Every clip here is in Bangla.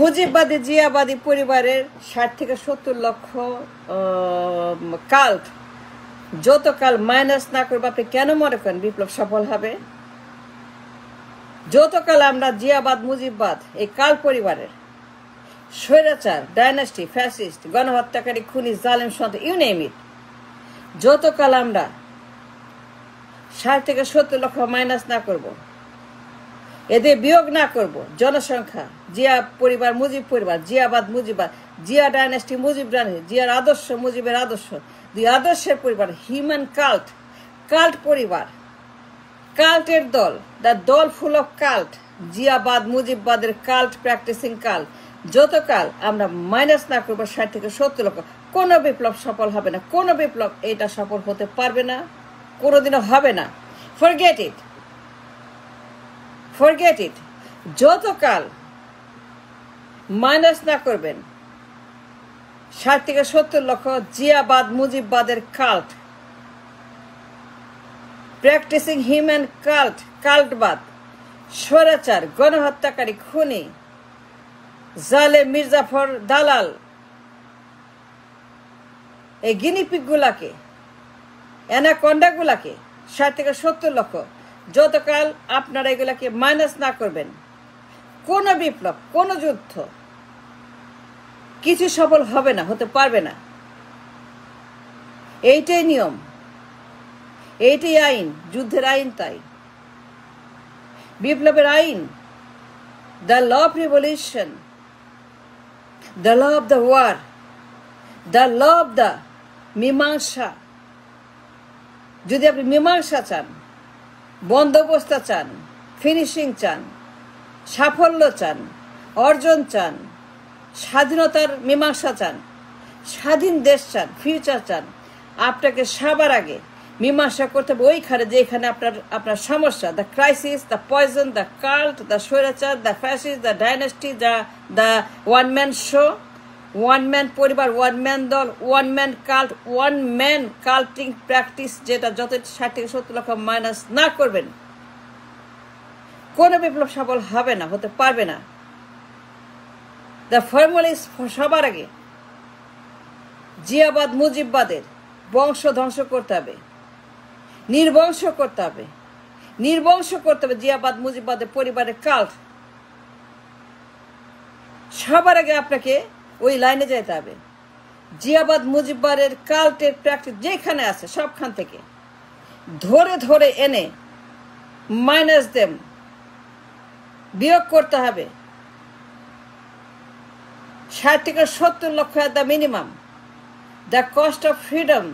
মুজিববাদী জিয়াবাদী পরিবারের ৬০ থেকে ৭০ লক্ষ কাল্ট যতকাল মাইনাস না করবো, আপনি কেন মনে করেন বিপ্লব সফল হবে? যতকাল আমরা জিয়াবাদ মুজিববাদ এই কাল পরিবারের স্বৈরাচার, ডাইনাস্টি, ফ্যাসিস্ট, গণহত্যাকারী, খুনি, জালেম, সন্ত্রাস, ইউ নেম ইট, যতকাল আমরা ৬০ থেকে ৭০ লক্ষ মাইনাস না করব, এদের বিয়োগ না করব, জনসংখ্যা, জিয়া পরিবার মুজিব পরিবার, জিয়াবাদ মুজিববাদ, জিয়া ডাইনাস্টি মুজিব ডাইনাস্টি, জিয়ার আদর্শ মুজিবের আদর্শ, দুই আদর্শের পরিবার, হিউম্যান কাল্ট, কাল্ট পরিবার, কাল্টের দল, দ্য দল ফুল অফ কাল্ট, জিয়াবাদ মুজিববাদের কাল্ট প্র্যাকটিসিং কাল্ট, যতকাল আমরা মাইনাস না করবো ৬০ থেকে ৭০ লক্ষ, কোনো বিপ্লব সফল হবে না, কোনো বিপ্লব এটা সফল হতে পারবে না, কোনোদিনও হবে না। Forget it, forget it. যতকাল মাইনাস না করবেন ৬০ থেকে ৭০ লক্ষ জিয়াবাদ মুজিববাদের কাল্ট প্র্যাকটিসিং হিউম্যান কাল্ট, কাল্টবাদ, স্বৈরাচার, গণহত্যাকারী, খুনি, জালেম, মির্জাফর, দালাল, এই গিনিপিকগুলাকে, অ্যানাকন্ডাগুলাকে ৬০ থেকে ৭০ লক্ষ, যতকাল আপনারা এগুলাকে মাইনাস না করবেন, কোন বিপ্লব, কোন যুদ্ধ কিছু সফল হবে না, হতে পারবে না। এইটাই নিয়ম, এইটাই আইন, যুদ্ধের আইন। তাই বিপ্লবের আইন, the law of revolution, the law of the war, the law of the মীমাংসা। যদি আপনি মীমাংসা চান, বন্দোবস্ত চান, ফিনিশিং চান, সাফল্য চান, অর্জন চান, স্বাধীনতার মীমাংসা চান, স্বাধীন দেশ চান, ফিউচার চান, আপনাকে সবার আগে মীমাংসা করতে হবে ওইখানে যেখানে আপনার সমস্যা, the crisis, the poison, the cult, the স্বৈরাচার, the fascist, the dynasty, the one man show, one man পরিবার, ওয়ান ম্যান দল, one man cult, one man culting practice, যেটা যত ৬০ থেকে ৭০ লক্ষ মাইনাস না করবেন, কোনো বিপ্লব সফল হবে না, হতে পারবে না। দ্য ফর্মুলা ইজ, সবার আগে জিয়াবাদ মুজিববাদের বংশ ধ্বংস করতে হবে, নির্বংশ করতে হবে, নির্বংশ করতে হবে জিয়াবাদ মুজিববাদের পরিবারের কাল্ট। সবার আগে আপনাকে ওই লাইনে যেতে হবে। জিয়াবাদ মুজিববাদের কাল্টের প্র্যাকটিস যেখানে আছে সবখান থেকে ধরে ধরে এনে মাইনাস দেম, বিয়োগ করতে হবে। ৬০ থেকে ৭০ লক্ষ at the minimum. The cost of freedom,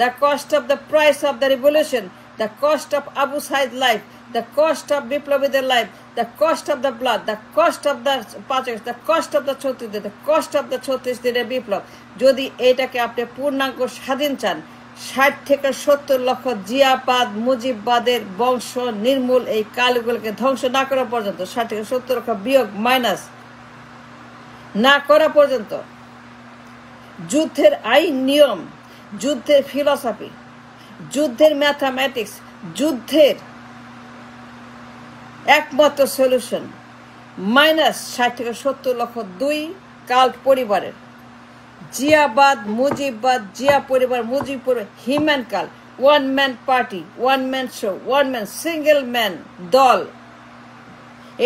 the cost of the price of the revolution, the cost of Abu Said life, the cost of Biplabiদের life, the cost of the blood, the cost of the Pachak, the cost of the ৩৬ দিন, the cost of the ৩৬ দিনের বিপ্লব। যদি এইটাকে আপনি পূর্ণাঙ্গ স্বাধীন চান, ৬০ থেকে ৭০ লক্ষ জিয়াবাদ মুজিববাদের বংশ নির্মূল এই কালগুলোকে ধ্বংস না করা পর্যন্ত, ৬০ থেকে ৭০ লক্ষ বিয়োগ মাইনাস না করা পর্যন্ত, যুদ্ধের আইন নিয়ম, যুদ্ধের ফিলসফি, যুদ্ধের ম্যাথামেটিক্স, যুদ্ধের একমাত্র সলিউশন মাইনাস ৬০ থেকে ৭০ লক্ষ দুই কাল্ট পরিবারের, জিয়াবাদ মুজিববাদ, জিয়া পরিবার মুজিব পরিবার, human cult, one man party, one man show, one man single man দল,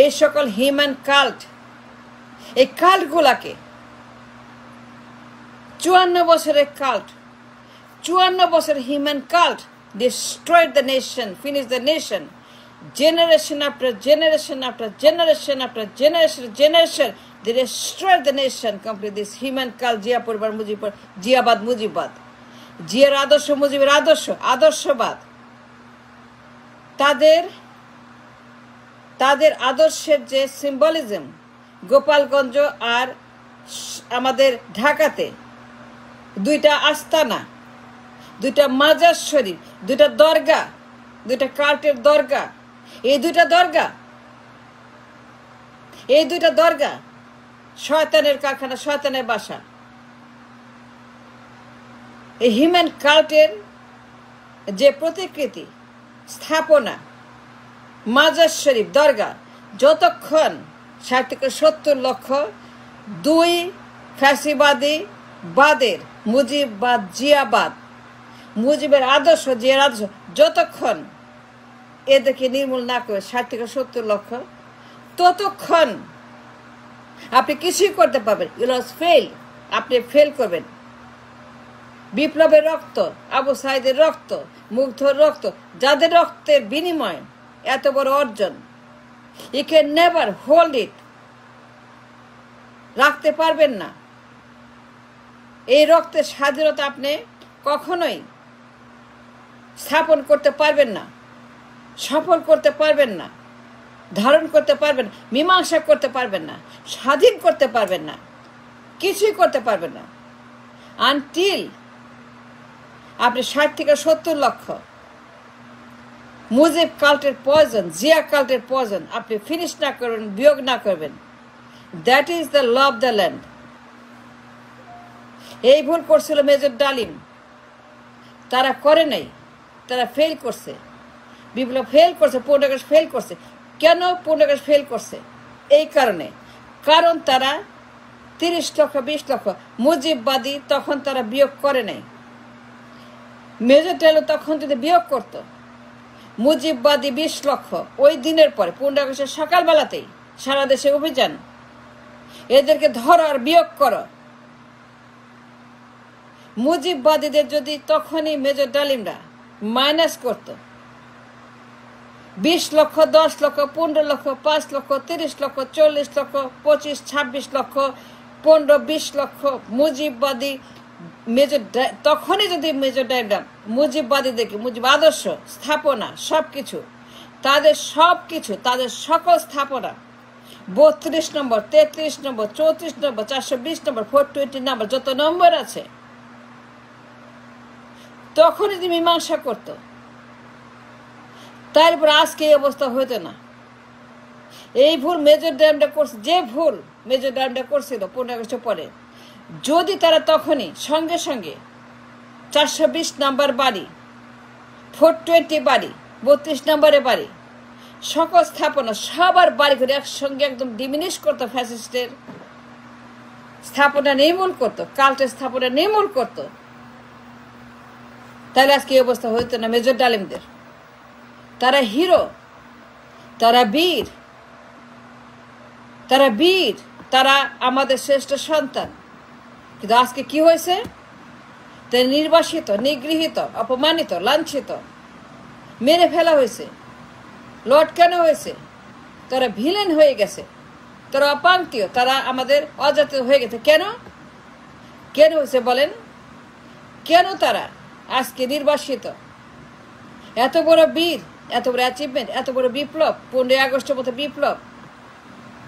এই সকল হিউম্যান কাল্ট, এই কাল্টগুলাকে ৫৪ বছরের কাল্ট, ৫৪ বছর human cult destroyed the nation, finished the nation, generation after generation after generation after generation, they destroyed the nation complete. This human cult, Zia পরিবার মুজিব, জিয়াবাদ মুজিববাদ, জিয়ার আদর্শ মুজিবের আদর্শ, আদর্শবাদ, তাদের আদর্শের যে সিম্বলিজম, গোপালগঞ্জ আর আমাদের ঢাকাতে দুইটা আস্তানা, দুইটা মাজার শরীফ, দুইটা দরগা, দুইটা কাল্টের দরগা, এই দুইটা দরগা শয়তানের কারখানা, শয়তানের বাসা। এই হিউম্যান কাল্টের যে প্রতিকৃতি, স্থাপনা, মাজার শরীফ, দরগা, যতক্ষণ ৬০ থেকে ৭০ লক্ষ দুই, ফ্যাসিবাদী বাদের মুজিববাদ, জিয়াবাদ, মুজিবের আদর্শ, জিয়ার আদর্শ যতক্ষণ এদেরকে নির্মূল না করে 60 থেকে 70 লক্ষ, ততক্ষণ আপনি কিছুই করতে পারবেন। ইউ লস ফেল, আপনি ফেল করবেন। বিপ্লবের রক্ত, আবু সাইদের রক্ত, মুগ্ধর রক্ত, যাদের রক্তের বিনিময় এত বড় অর্জন, you can never hold it, রাখতে পারবেন না। এই রক্তের স্বাধীনতা আপনি কখনোই স্থাপন করতে পারবেন না, সফল করতে পারবেন না, ধারণ করতে পারবেন, মীমাংসা করতে পারবেন না, স্বাধীন করতে পারবেন না, কিছুই করতে পারবেন না আনটিল আপনি 60 থেকে 70 লক্ষ মুজিব কাল্টের পয়জন, জিয়া কাল্টের পয়জন আপনি ফিনিশ না করবেন, বিয়োগ না করবেন। That is the law of the land. এই ভুল করছিল মেজর ডালিম, তারা করে নাই, তারা ফেল করছে। বিপ্লব ফেল করছে, 15 আগস্ট ফেল করছে। কেন 15 আগস্ট ফেল করছে? এই কারণে, কারণ তারা 30 লক্ষ 20 লক্ষ মুজিববাদী তখন তারা বিয়োগ করে নাই। মেজর ডালিম তখন যদি বিয়োগ করত, মুজিববাদী 20 লক্ষ ওই দিনের পরে 15 আগস্টের সকালবেলাতেই সারা দেশে অভিযান, এদেরকে ধরো আর বিয়োগ করো। মুজিববাদীদের যদি তখনই মেজর ডালিমরা মাইনাস করত, 20 লক্ষ, 10 লক্ষ, 15 লক্ষ, 5 লক্ষ, 30 লক্ষ, 40 লক্ষ, 25, 26 লক্ষ, 15, 20 লক্ষ মুজিববাদী তখনই যদি মেজর ডালিমরা মুজিববাদীদেরকে, মুজিব আদর্শ, স্থাপনা, সবকিছু, তাদের সকল স্থাপনা 32 নম্বর, 33 নম্বর, 34 নম্বর, 420 নম্বর, 420 নম্বর, যত নম্বর আছে, তখন যদি মীমাংসা করত, তারপর আজকে এই অবস্থা হইতো না। এই ভুল মেজর ডালিমরা করছে, যে ভুল মেজর ডালিমরা করছিল 15 আগস্টের পরে, যদি তারা তখনই সঙ্গে সঙ্গে 420 নাম্বার বাড়ি, 420 বাড়ি, 32 নম্বরে বাড়ি, সকল স্থাপনা সবার বাড়ি করে একসঙ্গে একদম ডিমিনিশ করতো, ফ্যাসিস্টের স্থাপনা নির্মূল করতো, কাল্টের স্থাপনা নির্মূল করতো, তাহলে আজকে এই অবস্থা হইতো না মেজর ডালিমদের। তারা হিরো, তারা বীর, তারা আমাদের শ্রেষ্ঠ সন্তান। কিন্তু আজকে কি হয়েছে? তারা নির্বাসিত, নিগৃহীত, অপমানিত, লাঞ্ছিত, মেরে ফেলা হয়েছে, লটকানো হয়েছে। তারা ভিলেন হয়ে গেছে, তারা অপাঙ্ক্তীয়, তারা আমাদের অজাতীয় হয়ে গেছে। কেন হয়েছে বলেন? কেন তারা আজকে নির্বাসিত? এত বড় বীর, এত বড় অ্যাচিভমেন্ট, এত বড় বিপ্লব, 15 আগস্টের মতো বিপ্লব,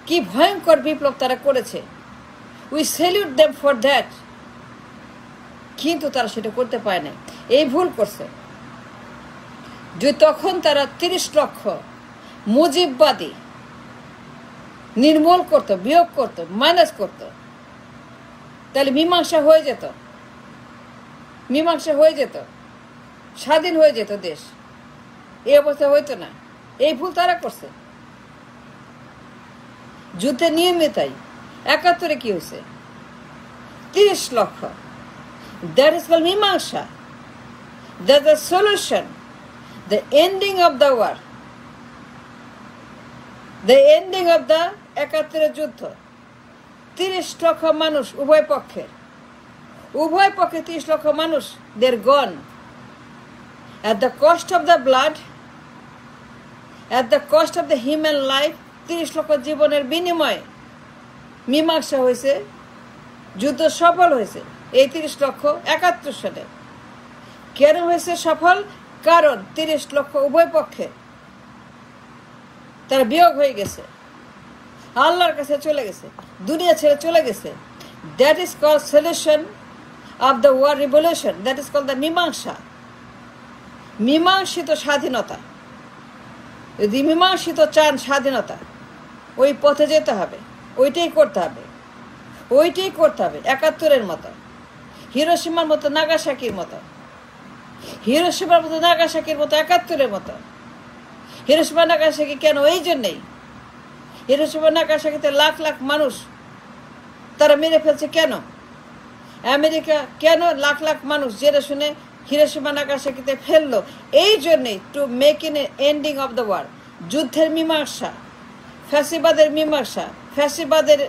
কি ভয়ঙ্কর বিপ্লব তারা করেছে। We salute them for that. কিন্তু তারা সেটা করতে পারে না, এই ভুল করছে। যে তখন তারা 30 লক্ষ মুজিববাদী নির্মূল করতো, বিয়োগ করতো, মাইনাস করতো, তাহলে মীমাংসা হয়ে যেত, স্বাধীন হয়ে যেত দেশ। এই অবস্থা হইতো না। এই ভুল তারা করছে। যুদ্ধের নিয়মে তাই 71-এ কি হয়েছে? 30 লক্ষ। দ্যাট ইজ কল্ড মীমাংসা। That the solution, the ending of the war, the ending of the 71-এর যুদ্ধ। 30 লক্ষ মানুষ উভয় পক্ষে 30 লক্ষ মানুষ, দের গন at the cost of the blood, at the cost of the human life। 30 লক্ষ জীবনের বিনিময়ে মীমাংসা হয়েছে, যুদ্ধ সফল হয়েছে। এই 30 লক্ষ 71 সালে কেন হয়েছে সফল? কারণ 30 লক্ষ উভয় পক্ষে তারা বিয়োগ হয়ে গেছে, আল্লাহর কাছে চলে গেছে, দুনিয়া ছেড়ে চলে গেছে। That is called solution of the war revolution. That is called the মীমাংসা। মীমাংসিত স্বাধীনতা, যদি মীমাংসিত চান স্বাধীনতা, ওই পথে যেতে হবে, ওইটাই করতে হবে। 71-এর মতো, হিরোশিমার মতো, নাগাসাকির মতো, 71-এর মতো। হিরোশিমা নাগাসাকি কেন? এই জন্যেই। হিরোশিমা নাগাসাকিতে লাখ লাখ মানুষ তারা মেরে ফেলছে কেন? আমেরিকা কেন লাখ লাখ মানুষ জেনে শুনে হিরোশিমা নাগাসাকিতে ফেললো? এই জন্যেই, to make in ending of the war, যুদ্ধের মীমাংসা, ফ্যাসিবাদের মীমাংসা, ফ্যাসিবাদের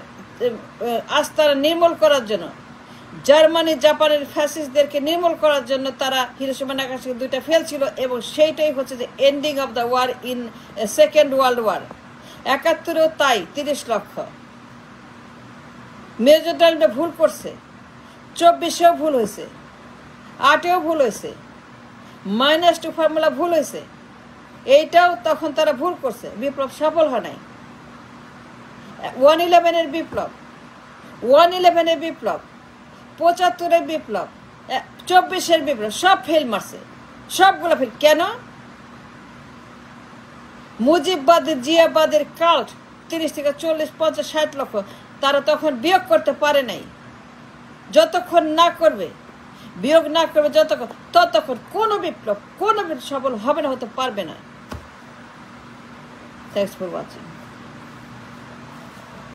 আস্তানা নির্মূল করার জন্য, জার্মানি জাপানের ফ্যাসিস্টদেরকে নির্মূল করার জন্য তারা হিরোশিমা নাগাসাকি দুইটা ফেলছিল, এবং সেইটাই হচ্ছে যে ending of the war in second world war. 71-এও তাই, 30 লক্ষ। মেজর ডালিমটা ভুল করছে, 24-এও ভুল হয়েছে, 8-এও ভুল হয়েছে, -2 ফর্মুলা ভুল হয়েছে, এইটাও তখন তারা ভুল করছে, বিপ্লব সফল হয় নাই। 111-এর বিপ্লব, 111-এর বিপ্লব, 75-এর বিপ্লব, 24-এর বিপ্লব, সব ফেল মারছে, সবগুলো ফেল। কেন? মুজিববাদের জিয়াবাদের কাল্ট 30 থেকে 40, 50, 60 লক্ষ, তারা তখন বিয়োগ করতে পারে নাই। যতক্ষণ না করবে, বিয়োগ না করবে যতক্ষণ, ততক্ষণ কোনো বিপ্লব সফল হবে না, হতে পারবে না। Thanks for watching.